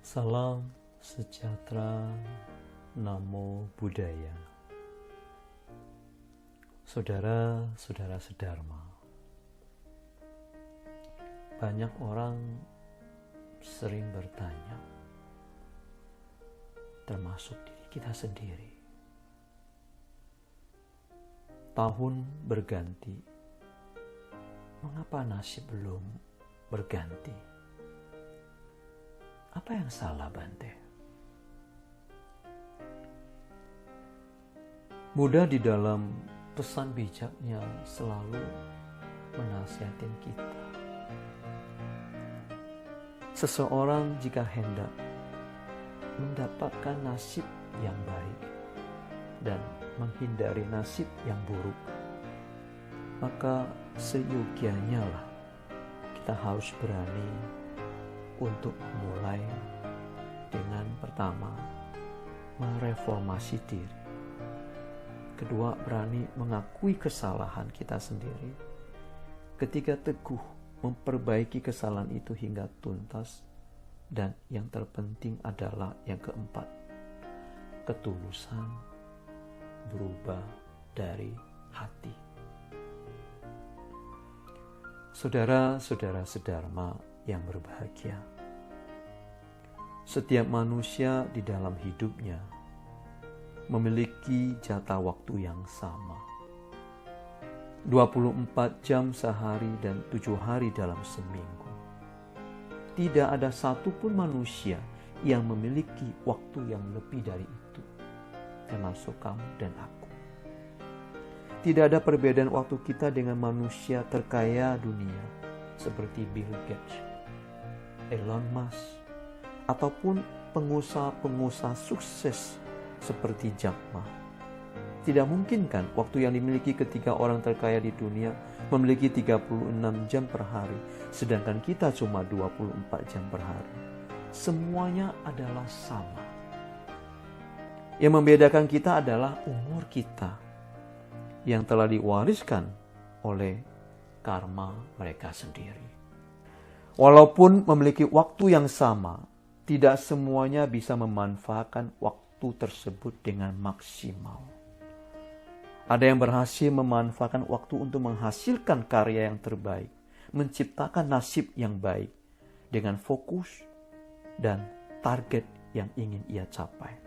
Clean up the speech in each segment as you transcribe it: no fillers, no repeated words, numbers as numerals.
Salam sejahtera, Namo Buddhaya. Saudara-saudara sedharma, banyak orang sering bertanya, termasuk diri kita sendiri. Tahun berganti, mengapa nasib belum berganti? Apa yang salah, Bante? Buddha di dalam pesan bijaknya selalu menasihatin kita. Seseorang jika hendak mendapatkan nasib yang baik dan menghindari nasib yang buruk, maka seyogianya lah kita harus berani untuk mulai dengan pertama mereformasi diri. Kedua, berani mengakui kesalahan kita sendiri. Ketiga, teguh memperbaiki kesalahan itu hingga tuntas. Dan yang terpenting adalah yang keempat, ketulusan berubah dari hati. Saudara-saudara sedharma yang berbahagia, setiap manusia di dalam hidupnya memiliki jatah waktu yang sama, 24 jam sehari dan 7 hari dalam seminggu. Tidak ada satupun manusia yang memiliki waktu yang lebih dari itu, termasuk kamu dan aku. Tidak ada perbedaan waktu kita dengan manusia terkaya dunia seperti Bill Gates, Elon Musk, ataupun pengusaha-pengusaha sukses seperti Jack Ma. Tidak mungkin kan waktu yang dimiliki ketiga orang terkaya di dunia memiliki 36 jam per hari, sedangkan kita cuma 24 jam per hari. Semuanya adalah sama. Yang membedakan kita adalah umur kita yang telah diwariskan oleh karma mereka sendiri. Walaupun memiliki waktu yang sama, tidak semuanya bisa memanfaatkan waktu tersebut dengan maksimal. Ada yang berhasil memanfaatkan waktu untuk menghasilkan karya yang terbaik, menciptakan nasib yang baik dengan fokus dan target yang ingin ia capai.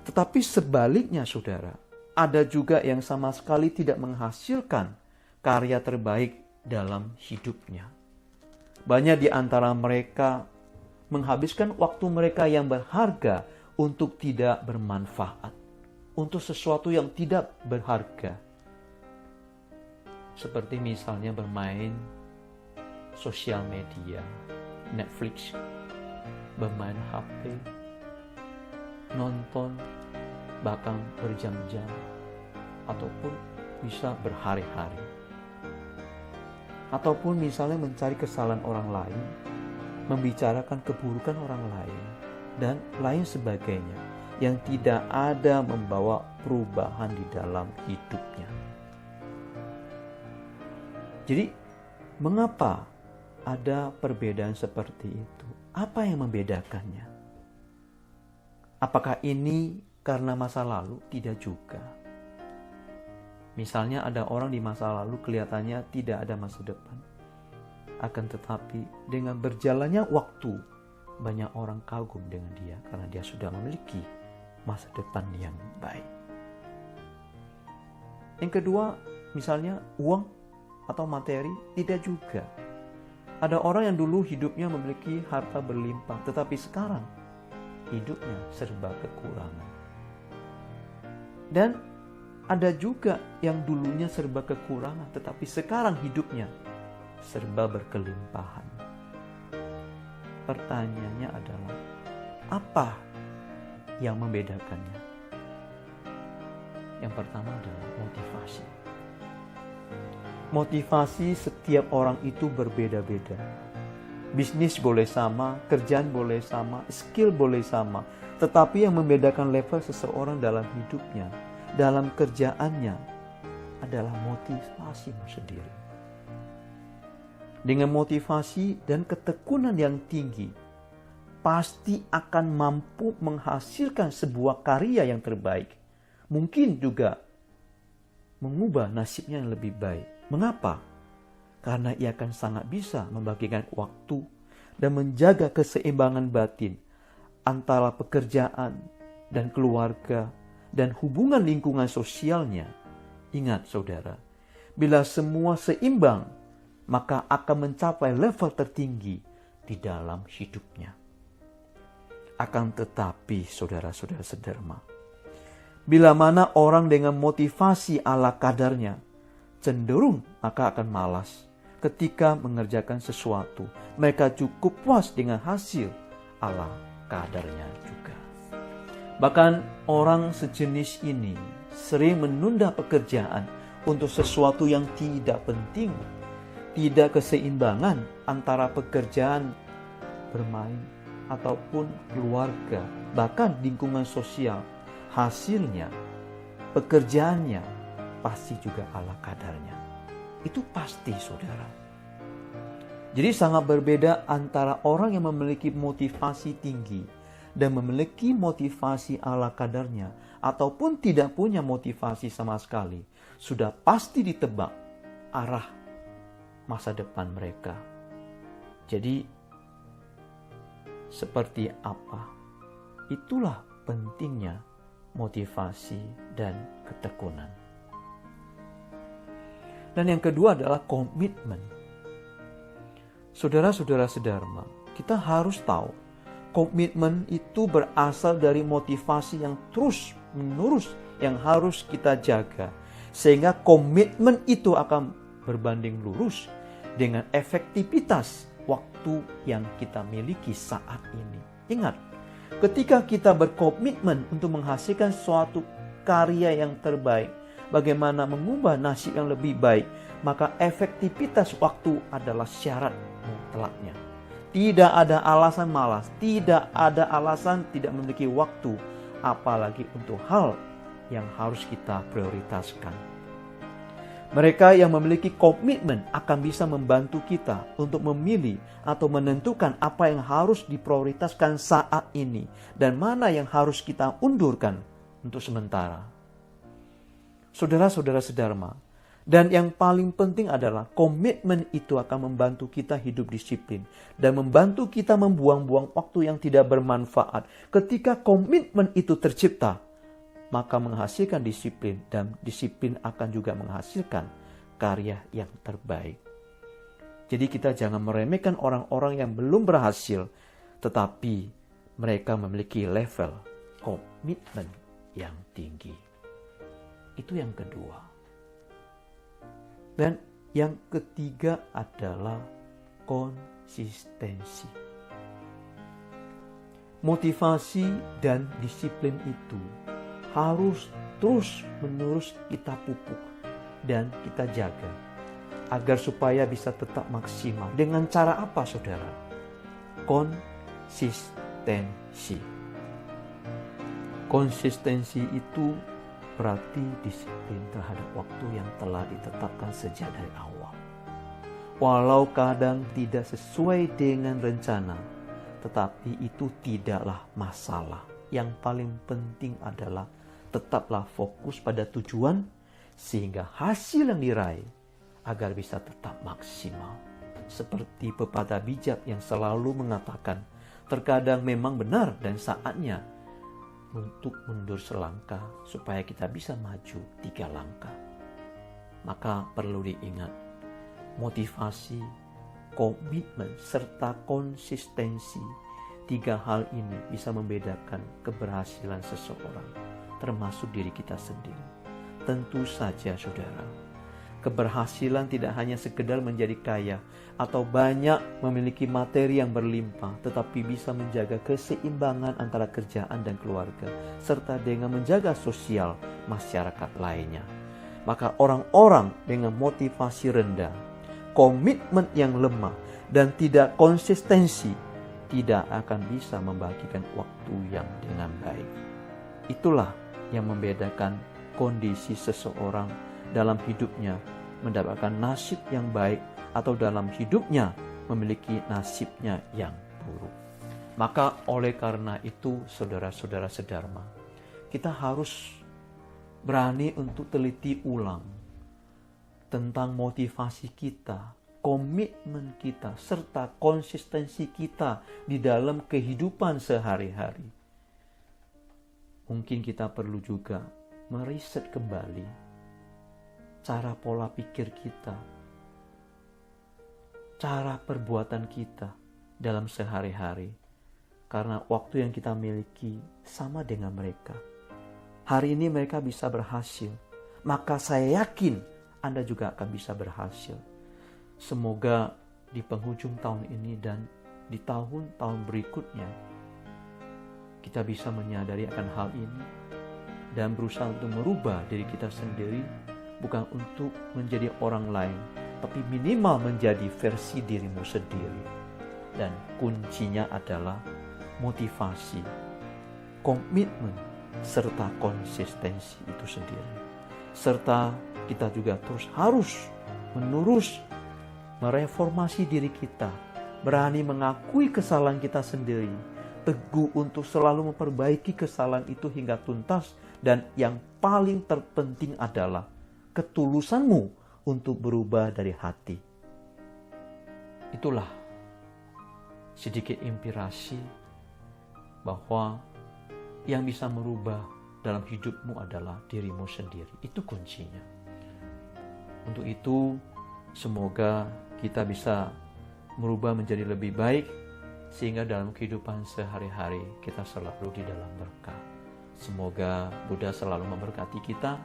Tetapi sebaliknya, saudara, ada juga yang sama sekali tidak menghasilkan karya terbaik dalam hidupnya. Banyak di antara mereka menghabiskan waktu mereka yang berharga untuk tidak bermanfaat, untuk sesuatu yang tidak berharga. Seperti misalnya bermain sosial media, Netflix, bermain HP, nonton, bahkan berjam-jam, ataupun bisa berhari-hari. Ataupun misalnya mencari kesalahan orang lain, membicarakan keburukan orang lain, dan lain sebagainya yang tidak ada membawa perubahan di dalam hidupnya. Jadi, mengapa ada perbedaan seperti itu? Apa yang membedakannya? Apakah ini karena masa lalu? Tidak juga. Misalnya ada orang di masa lalu kelihatannya tidak ada masa depan. Akan tetapi dengan berjalannya waktu, banyak orang kagum dengan dia karena dia sudah memiliki masa depan yang baik. Yang kedua, misalnya uang atau materi, tidak juga. Ada orang yang dulu hidupnya memiliki harta berlimpah, tetapi sekarang hidupnya serba kekurangan. Dan ada juga yang dulunya serba kekurangan, tetapi sekarang hidupnya serba berkelimpahan. Pertanyaannya adalah, apa yang membedakannya? Yang pertama adalah motivasi. Motivasi setiap orang itu berbeda-beda. Bisnis boleh sama, kerjaan boleh sama, skill boleh sama, tetapi yang membedakan level seseorang dalam hidupnya, dalam kerjaannya, adalah motivasimu sendiri. Dengan motivasi dan ketekunan yang tinggi, pasti akan mampu menghasilkan sebuah karya yang terbaik. Mungkin juga mengubah nasibnya yang lebih baik. Mengapa? Karena ia akan sangat bisa membagikan waktu dan menjaga keseimbangan batin antara pekerjaan dan keluarga dan hubungan lingkungan sosialnya. Ingat saudara, bila semua seimbang, maka akan mencapai level tertinggi di dalam hidupnya. Akan tetapi saudara-saudara sederma, bila mana orang dengan motivasi ala kadarnya, cenderung maka akan malas ketika mengerjakan sesuatu. Mereka cukup puas dengan hasil ala kadarnya juga. Bahkan orang sejenis ini sering menunda pekerjaan untuk sesuatu yang tidak penting. Tidak keseimbangan antara pekerjaan, bermain, ataupun keluarga, bahkan lingkungan sosial. Hasilnya, pekerjaannya pasti juga ala kadarnya. Itu pasti saudara. Jadi sangat berbeda antara orang yang memiliki motivasi tinggi dan memiliki motivasi ala kadarnya, ataupun tidak punya motivasi sama sekali. Sudah pasti ditebak arah masa depan mereka. Jadi seperti apa? Itulah pentingnya motivasi dan ketekunan. Dan yang kedua adalah komitmen. Saudara-saudara sederma, kita harus tahu komitmen itu berasal dari motivasi yang terus menerus yang harus kita jaga, sehingga komitmen itu akan berbanding lurus dengan efektivitas waktu yang kita miliki saat ini. Ingat, ketika kita berkomitmen untuk menghasilkan suatu karya yang terbaik, bagaimana mengubah nasib yang lebih baik, maka efektivitas waktu adalah syarat mutlaknya. Tidak ada alasan malas, tidak ada alasan tidak memiliki waktu, apalagi untuk hal yang harus kita prioritaskan. Mereka yang memiliki komitmen akan bisa membantu kita untuk memilih atau menentukan apa yang harus diprioritaskan saat ini dan mana yang harus kita undurkan untuk sementara. Saudara-saudara sederma, dan yang paling penting adalah komitmen itu akan membantu kita hidup disiplin dan membantu kita membuang-buang waktu yang tidak bermanfaat. Ketika komitmen itu tercipta, maka menghasilkan disiplin, dan disiplin akan juga menghasilkan karya yang terbaik. Jadi kita jangan meremehkan orang-orang yang belum berhasil, tetapi mereka memiliki level komitmen yang tinggi. Itu yang kedua. Dan yang ketiga adalah konsistensi. Motivasi dan disiplin itu harus terus-menerus kita pupuk dan kita jaga agar supaya bisa tetap maksimal. Dengan cara apa, saudara? Konsistensi. Konsistensi itu berarti disiplin terhadap waktu yang telah ditetapkan sejak dari awal. Walau kadang tidak sesuai dengan rencana, tetapi itu tidaklah masalah. Yang paling penting adalah tetaplah fokus pada tujuan sehingga hasil yang diraih agar bisa tetap maksimal. Seperti pepatah bijak yang selalu mengatakan, terkadang memang benar dan saatnya untuk mundur selangkah supaya kita bisa maju 3 langkah. Maka perlu diingat, motivasi, komitmen, serta konsistensi, 3 hal ini bisa membedakan keberhasilan seseorang, termasuk diri kita sendiri. Tentu saja saudara, keberhasilan tidak hanya sekedar menjadi kaya atau banyak memiliki materi yang berlimpah, tetapi bisa menjaga keseimbangan antara kerjaan dan keluarga, serta dengan menjaga sosial masyarakat lainnya. Maka orang-orang dengan motivasi rendah, komitmen yang lemah, dan tidak konsistensi, tidak akan bisa membagikan waktu yang dengan baik. Itulah yang membedakan kondisi seseorang dalam hidupnya mendapatkan nasib yang baik atau dalam hidupnya memiliki nasibnya yang buruk. Maka oleh karena itu, saudara-saudara sedharma, kita harus berani untuk teliti ulang tentang motivasi kita, komitmen kita, serta konsistensi kita di dalam kehidupan sehari-hari. Mungkin kita perlu juga meriset kembali cara pola pikir kita, cara perbuatan kita dalam sehari-hari. Karena waktu yang kita miliki sama dengan mereka. Hari ini mereka bisa berhasil, maka saya yakin Anda juga akan bisa berhasil. Semoga di penghujung tahun ini dan di tahun-tahun berikutnya kita bisa menyadari akan hal ini dan berusaha untuk merubah diri kita sendiri, bukan untuk menjadi orang lain, tapi minimal menjadi versi dirimu sendiri. Dan kuncinya adalah motivasi, komitmen, serta konsistensi itu sendiri. Serta kita juga terus harus mereformasi diri kita, berani mengakui kesalahan kita sendiri, teguh untuk selalu memperbaiki kesalahan itu hingga tuntas, dan yang paling terpenting adalah ketulusanmu untuk berubah dari hati. Itulah sedikit inspirasi bahwa yang bisa merubah dalam hidupmu adalah dirimu sendiri. Itu kuncinya. Untuk itu, semoga kita bisa merubah menjadi lebih baik, sehingga dalam kehidupan sehari-hari kita selalu di dalam berkah. Semoga Buddha selalu memberkati kita.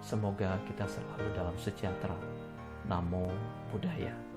Semoga kita selalu dalam sejahtera. Namo Buddhaya.